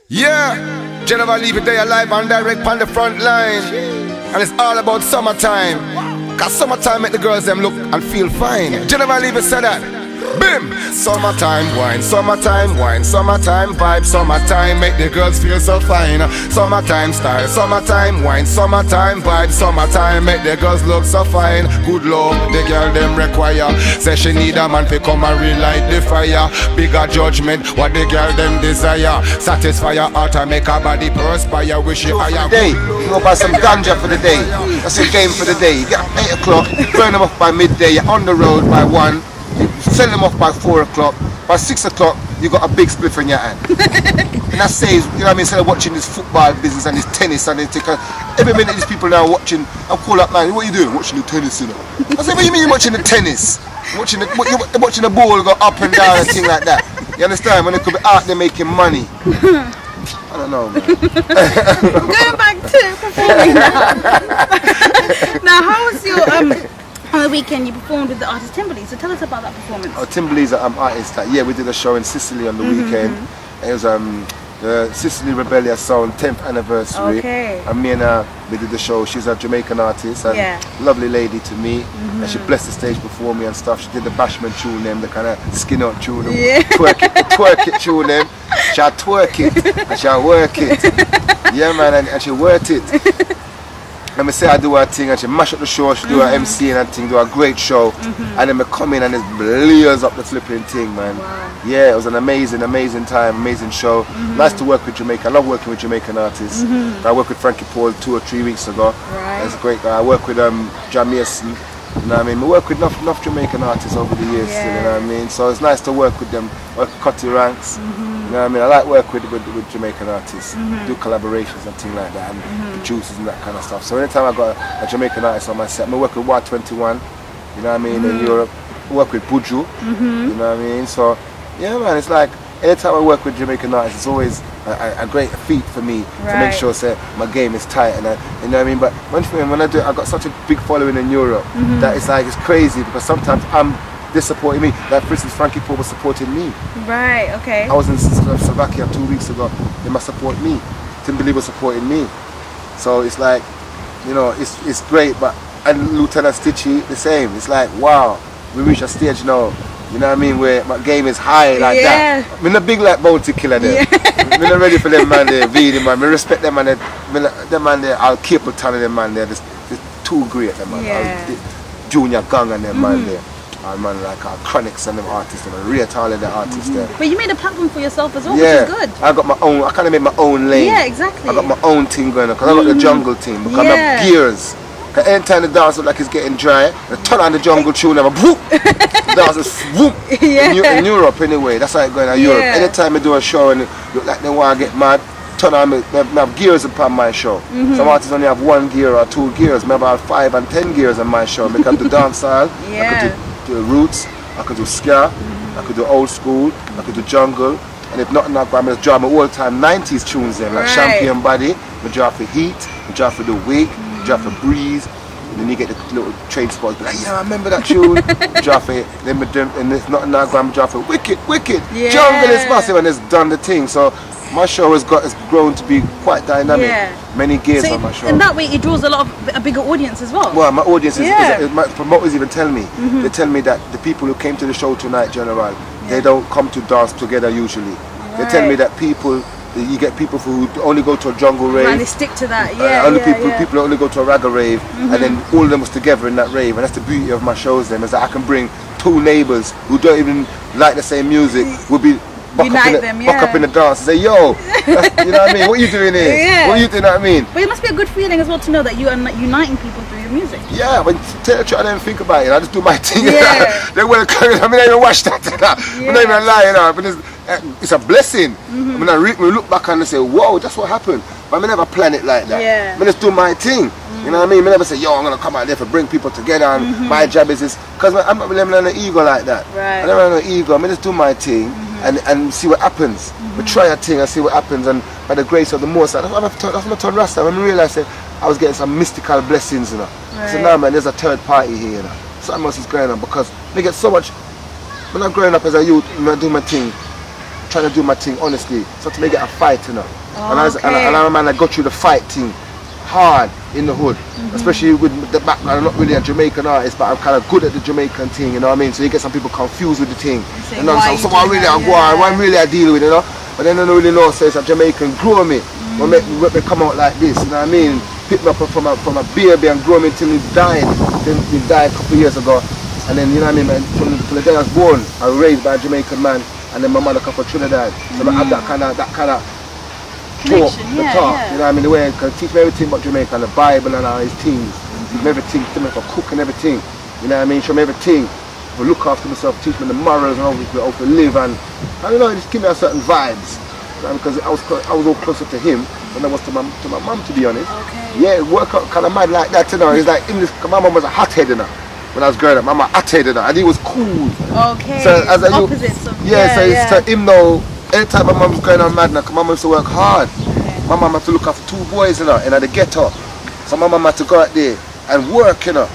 Yeah, General Levy Day alive and direct on the front line. And it's all about summertime. Cause summertime make the girls them look and feel fine. General Levy said that. Bim! Summertime wine, summertime wine, summertime vibe, summertime make the girls feel so fine. Summertime style, summertime wine, summertime vibe, summertime make the girls look so fine. Good love, the girl them require. Say she need a man to come and relight the fire. Bigger judgment, what the girl them desire. Satisfy her heart and make her body perspire. Wish you higher. Day, you go buy some ganja for the day. That's your game for the day. You get up 8 o'clock, burn them off by midday. You're on the road by 1. You sell them off by 4 o'clock. By 6 o'clock, you got a big spliff in your hand. And that saves, you know what I mean, instead of watching this football business and this tennis and this, every minute these people now watching, I'll call up, man, what are you doing? Watching the tennis, you know. I said, what do you mean you're watching the tennis? You're watching the ball go up and down and thing like that. You understand? When they could be out there making money. I don't know, man. Going back to performing now. Now, how was your on the weekend you performed with the artist Timberly? So tell us about that performance. Oh, Timberly's an artist. Yeah, we did a show in Sicily on the weekend. It was the Sicily Rebellious Sound 10th anniversary. Okay. And me and her, we did the show. She's a Jamaican artist and lovely lady to meet. And she blessed the stage before me and stuff. She did the Bashman tune them, the kind of skin out tune them, twerk it tune them. She'll twerk it and she'll work it. Yeah, man, and she worked it. Let me say I do her thing and she mash up the show, she do her MC and thing, do a great show. And then we come in and it blares up the flipping thing, man. Wow. Yeah, it was an amazing time, amazing show. Nice to work with Jamaica. I love working with Jamaican artists. I worked with Frankie Paul 2 or 3 weeks ago. Right. That's a great guy. I work with John Mason. You know what I mean? We work with enough Jamaican artists over the years, you know what I mean? So it's nice to work with them, work with Cutty Ranks. You know what I mean? I like work with Jamaican artists, do collaborations and things like that, and producers and that kind of stuff. So anytime I got a Jamaican artist on my set, I work with 121, you know what I mean, in Europe. I work with Buju, you know what I mean? So yeah, man, it's like anytime I work with Jamaican artists, it's always a great feat for me to make sure my game is tight, and you know what I mean. But when I do it, I got such a big following in Europe that it's like it's crazy because sometimes they're supporting me. Like for instance, Frankie Paul was supporting me. Right. Okay. I was in Slovakia 2 weeks ago. They must support me. Timberly was supporting me. So it's like, you know, it's great. But and Lieutenant Stitchy the same. It's like wow, we reach a stage now. You know what I mean? Where my game is high like that. I'm not big like Bounty Killer there. I'm not ready for them man there, Vidi man. I respect them man there. Them man there, I'll keep telling them man there. They're too great them man. Junior Gang and them man there. Man like Chronics and them artists and I rate all of the artists there. But you made a platform for yourself as well, which is good. I got my own, I kind of made my own lane. Yeah, exactly. I got my own thing going on because I got the jungle team, because I have gears. Because anytime the dance look like it's getting dry, I turn on the jungle tune and I whoop! The dance is whoop! In Europe anyway, that's how it going in Europe. Anytime I do a show and it look like they want to get mad, turn on me, I have gears upon my show. Some artists only have 1 gear or 2 gears, maybe I have 5 and 10 gears on my show. Because I do dancehall, I could do roots, I could do ska, I could do old school, I could do jungle, and if not enough, I'm going to draw my all time 90s tunes in, like Champion Body, I draw for Heat, I draw for The Wig, I draw for Breeze, and then you get the little train spots, be like, yeah, I remember that tune, I draw for it, then and if not enough, I'm draw for Wicked, Jungle is massive, and it's done the thing. So my show has grown to be quite dynamic. Many gears on my show. In that way, it draws a bigger audience as well. Well, my audience is my promoters even tell me. They tell me that the people who came to the show tonight, General, they don't come to dance together usually. They tell me that you get people who only go to a jungle rave. And they stick to that, people only go to a ragga rave, and then all of them was together in that rave. And that's the beauty of my shows then, is that I can bring 2 neighbours who don't even like the same music, will be buck up in the dance and say, yo, you know what I mean? What are you doing here? What are you doing, you know what I mean? But it must be a good feeling as well to know that you are uniting people through your music. Yeah, but tell the truth, I don't even think about it. I just do my thing. They will come in, I mean, I don't even watch that. I'm not even lying, you know, but it's a blessing. I mean, we look back and say, whoa, that's what happened. But I never plan it like that. I just do my thing. You know what I mean? I never say, yo, I'm going to come out there to bring people together and my job is this. Because I'm not living on an ego like that. I never have an ego. I just do my thing and see what happens. We try a thing and see what happens, and by the grace of the Most High, that's when I turned Rasta. When I realised that I was getting some mystical blessings, you know. So now, man, there's a third party here, you know. Something else is going on because they get so much. When I'm growing up as a youth, I do my thing, trying to do my thing honestly. So to make it a fight, you know. Oh, and I'm a man that got through the fight thing hard in the hood, especially with the background. I'm not really a Jamaican artist, but I'm kind of good at the Jamaican thing, you know what I mean? So you get some people confused with the thing. You know, so what really I deal with, you know? But then I don't really know, so it's a Jamaican grow me. What make me come out like this, you know what I mean? Pick me up from a baby and grow me till he died. Then he died a couple of years ago. And then, you know what I mean, from the day I was born, I was raised by a Jamaican man, and then my mother come from Trinidad. So I have that kind of talk, you know what I mean, the way I can teach me everything about Jamaica, and the Bible and all these things. Teach me everything, teach me how to cook and everything. You know what I mean, show me everything. To look after myself, teach me the morals and how to live, and I don't know, just give me a certain vibes. Because I was all closer to him than I was to my mum, to be honest. Okay. Yeah, it worked out kind of mad like that, you know. It's like, my mum was a hothead, you know. When I was growing up, my mum hothead, you know, and he was cool. Okay. So as a opposites of it's to him though. Anytime my mum was going on mad, my mum used to work hard. Okay. My mum had to look after 2 boys, you know, in the ghetto. So my mum had to go out there and work, you know,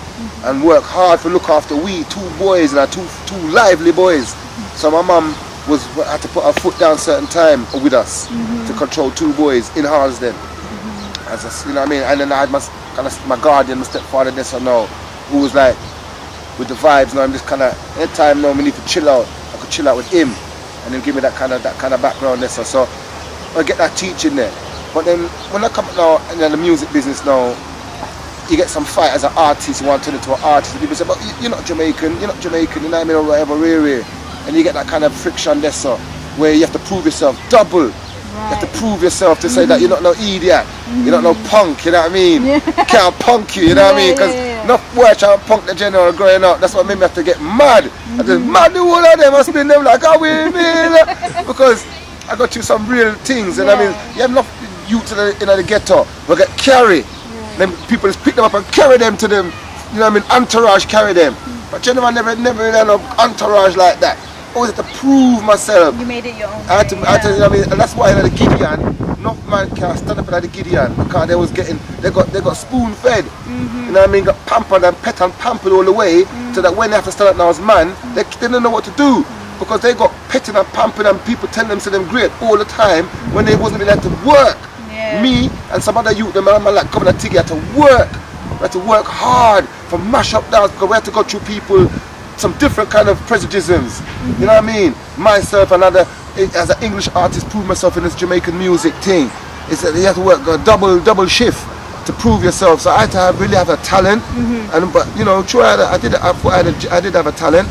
and work hard to look after 2 boys, and two lively boys. So my mum had to put her foot down certain time with us to control 2 boys in Harlesden. As you know what I mean? And then I had my guardian, my stepfather, this or no, who was like with the vibes. Now I'm just kind of anytime now we need to chill out, I could chill out with him, and then give me that kind of background there. So I get that teaching there. But then when I come now in the music business now, you get some fight as an artist. You want to turn into an artist, and people say, "But you're not Jamaican, you know what I mean, or whatever, really." And you get that kind of friction there, so where you have to prove yourself double. Right. You have to prove yourself to say that you're not no idiot, you're not no punk, you know what I mean? Can't punk you know what I mean? Because enough boy trying to punk the general growing up, that's what made me have to get mad. I just mad the whole of them, I spin them like, because I got you some real things, and I mean, you have enough youth in the ghetto, but get carry. Then people just pick them up and carry them to them, you know what I mean, entourage carry them. But gentlemen never had no entourage like that. I always had to prove myself. You made it your own. I had to, you know what I mean, and that's why in the Gideon, no man can stand up in the Gideon, because they got spoon fed. You know what I mean? Got pampered and pet and pampered all the way, so that when they have to stand up now as man, they didn't know what to do. Because they got petted and pampered, and people telling them to them great all the time when they wasn't really had to work. Me and some other youth, the man like coming and Tiggy had to work. We had to work hard for mash up dance, because we had to go through people some different kind of prejudices. You know what I mean? Myself and other, as an English artist, prove myself in this Jamaican music thing. It's that you have to work a double shift to prove yourself. So I had to really have a talent, but you know, true, I did have a talent,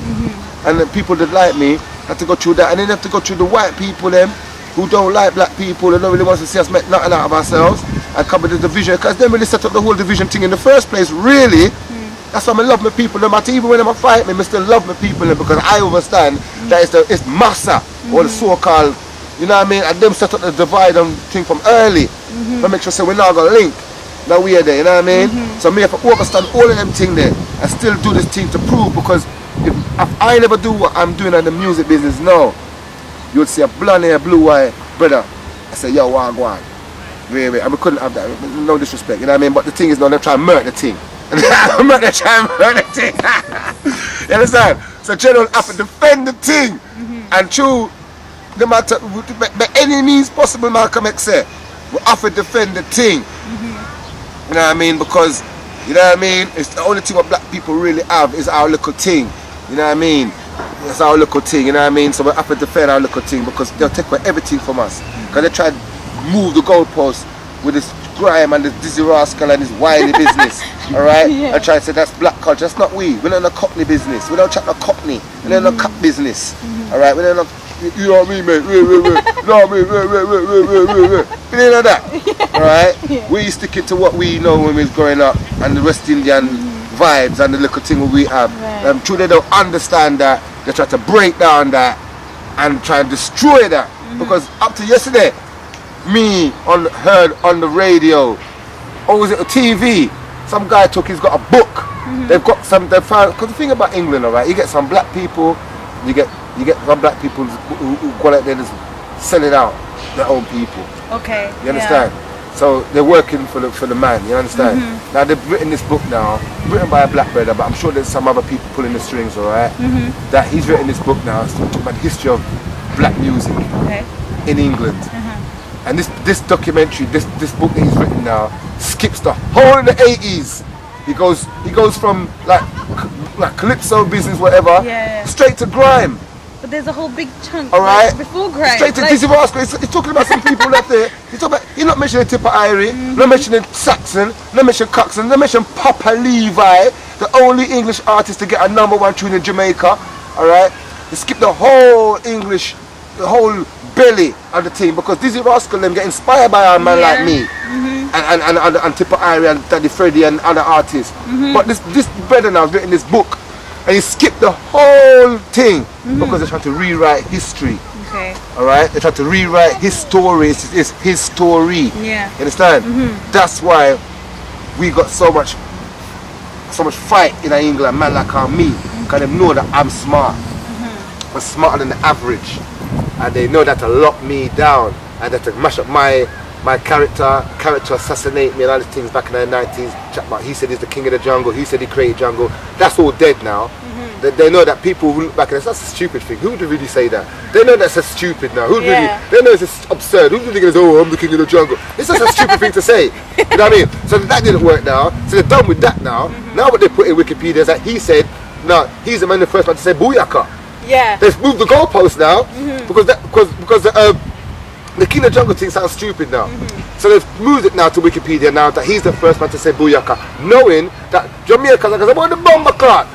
and the people that like me had to go through that, and then have to go through the white people them who don't like black people and don't really want to see us make nothing out of ourselves and come with the division, because they really set up the whole division thing in the first place, really. That's why I love my people, no matter even when they fight me, I still love my people, because I understand that it's massa, or the so-called, you know what I mean, and them set up the divide and thing from early. But make sure so we're not going to link, now we're there, you know what I mean? So me have to understand all of them things there, and still do this thing to prove, because if I never do what I'm doing in the music business now, you would see a blonde hair, blue eye brother. I say, yo, wagwan. Really, and we couldn't have that, no disrespect, you know what I mean? But the thing is now, they're trying to murder the thing. I'm not trying to murder the thing. You understand? So general have to defend the thing. And true, no matter by any means possible, Malcolm X said, we have to defend the thing. You know what I mean? Because, you know what I mean? It's the only thing what black people really have is our little thing. You know what I mean? It's our little thing, you know what I mean? So we have to defend our little thing, because they'll take away everything from us. Because they try to move the goalposts with this grime and this dizzy rascal and this wily business. Alright? I try to say that's black culture. That's not we. We're not in a cockney business. We don't chat no cockney. We're not in a cup business. Alright? We're not, you know what I mean, mate? You know what I mean? We ain't like that. Alright? We sticking to what we know when we was growing up, and the West Indian vibes and the little thing we have. True, they don't understand that. They try to break down that and try and destroy that. Because up to yesterday, me heard on the radio, or was it a TV? Some guy he's got a book. They've got some. They found, because the thing about England, alright, you get some black people, you get some black people who go out there and just sell it out their own people. Okay. You understand? So they're working for the man. You understand? Now they've written this book now, written by a black brother, but I'm sure there's some other people pulling the strings, alright. That he's written this book now. It's talking about the history of black music in England. And this documentary, this book that he's written now, skips the whole of the 80s. He goes from like calypso business, whatever, straight to grime. But there's a whole big chunk before grime. Straight to Dizzy Rascal. He's talking about some people left there. He's not mentioning Tipper Irie, not mentioning Saxon, not mentioning Coxon, not mentioning Papa Levi, the only English artist to get a #1 tune in Jamaica. Alright? He skipped the whole English, the whole belly of the team, because Dizzy Rascal them get inspired by a man like me. And Tipper Irie and Daddy Freddy and other artists. But this brother now has written this book, and he skipped the whole thing because they're trying to rewrite history. Alright? They're trying to rewrite his story. It's his story. You understand? That's why we got so much fight in England, man like me, because they know that I'm smart. I'm smarter than the average. And they know that to lock me down and that to mash up my character assassinate me and all these things back in the 90s. He said he's the king of the jungle, he said he created jungle. That's all dead now. They know that people who look back at that's a stupid thing. Who would really say that? They know that's a stupid now. They know it's just absurd. Who's really going to say, oh, I'm the king of the jungle? It's just a stupid thing to say. You know what I mean? So that didn't work now. So they're done with that now. Now what they put in Wikipedia is that he said, no, he's the man, the first man to say booyaka. They've moved the goalpost now because the king of the jungle thing sounds stupid now. So they've moved it now to Wikipedia now that he's the first man to say booyaka, knowing that Jamaica's like about the bomber clock.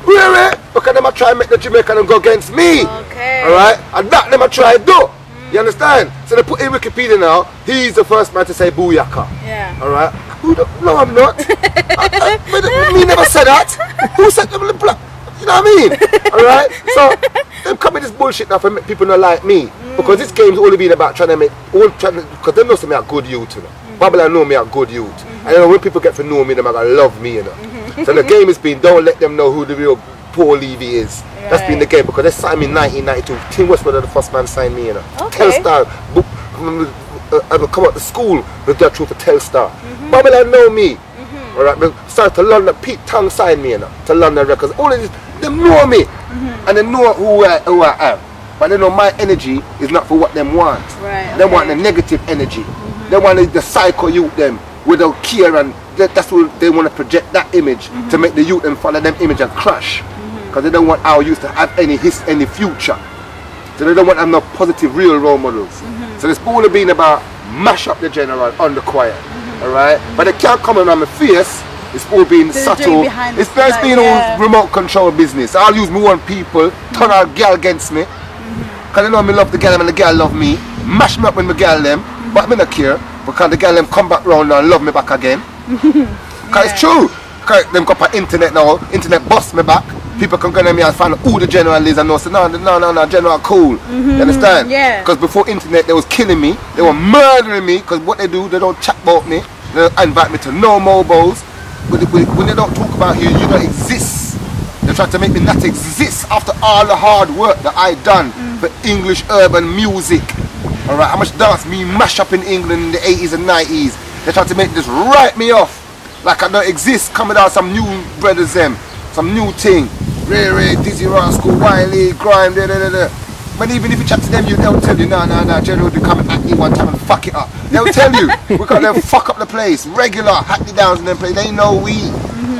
Really? Because they might try and make the Jamaican go against me. Alright? And that they might try to do. You understand? So they put in Wikipedia now, he's the first man to say booyaka. Alright? No, I'm not. Me never said that. Who said the black? You know what I mean? Alright? So they come with this bullshit now for make people not like me. Because this game's only been about trying to make because they know me a good youth, you know. Babylon know me a good youth. And you know when people get to know me, they're gonna love me, you know. So the game has been don't let them know who the real Paul Levy is. That's been the game because they signed me in 1992. Tim Westwood was the first man signed me, you know. Telstar book I would come out to school with that truth for Telstar. Babylon know me. Alright, started to London, Pete Tong signed me, you know, to London Records. All of this, they know me. And they know who I am. But they know my energy is not for what them want. They want the negative energy. They want the psycho youth them without care, and that's what they want to project that image to make the youth and follow them image and crash. Because they don't want our youth to have any future. So they don't want to have no positive real role models. So it's all been about mash up the general on the quiet. Alright? But they can't come on my face. It's all been subtle. It's been all remote control business. I'll use my own people, turn our girl against me. Because they know me love the girl and the girl love me. Mash me up with my girl them. But me not care. Because the girl them come back round and love me back again. Because it's true. Because them got on internet now. Internet bust me back. People can go to me and find out who the general is and know, say, no, general cool. You understand? Because before internet, they was killing me. They were murdering me. Because what they do, they don't chat about me. They don't invite me to no mobiles. When they don't talk about you, you don't exist. They try to make me not exist after all the hard work that I done for English urban music. Alright, how much dance me mash up in England in the 80s and 90s. They try to make this write me off. Like I don't exist, coming out some new brothers them. Some new thing. Ray, Dizzy Rascal, Wiley, Grime, But even if you chat to them, they'll tell you, no, General will be coming at you one time and fuck it up. They'll tell you, we're gonna fuck up the place. Regular, hack the downs in them place, they know we.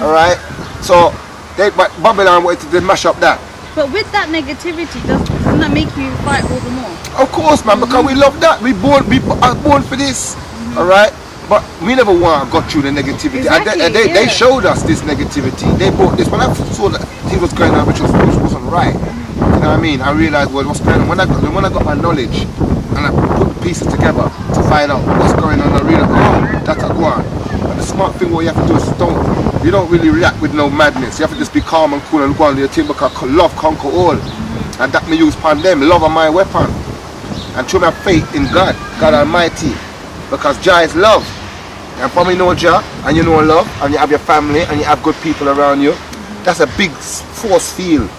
Alright? So, but Babylon wanted to mash up that. But with that negativity, doesn't that make you fight all the more? Of course, man, because we love that. We are born for this. Alright? But we never want to go through the negativity. Exactly, and they showed us this negativity. They brought this. When I saw that thing was going on, which wasn't right, you know what I mean? I realized what's going on. When I got my knowledge and I put the pieces together to find out what's going on, I realized, oh, that's a go on. And the smart thing what you have to do is you don't really react with no madness. You have to just be calm and cool and go on your team because love conquer all. And that me use upon them. Love are my weapon. And show me faith in God, God Almighty. Because Jah is love. And from you know Jah, and you know love, and you have your family, and you have good people around you, that's a big force field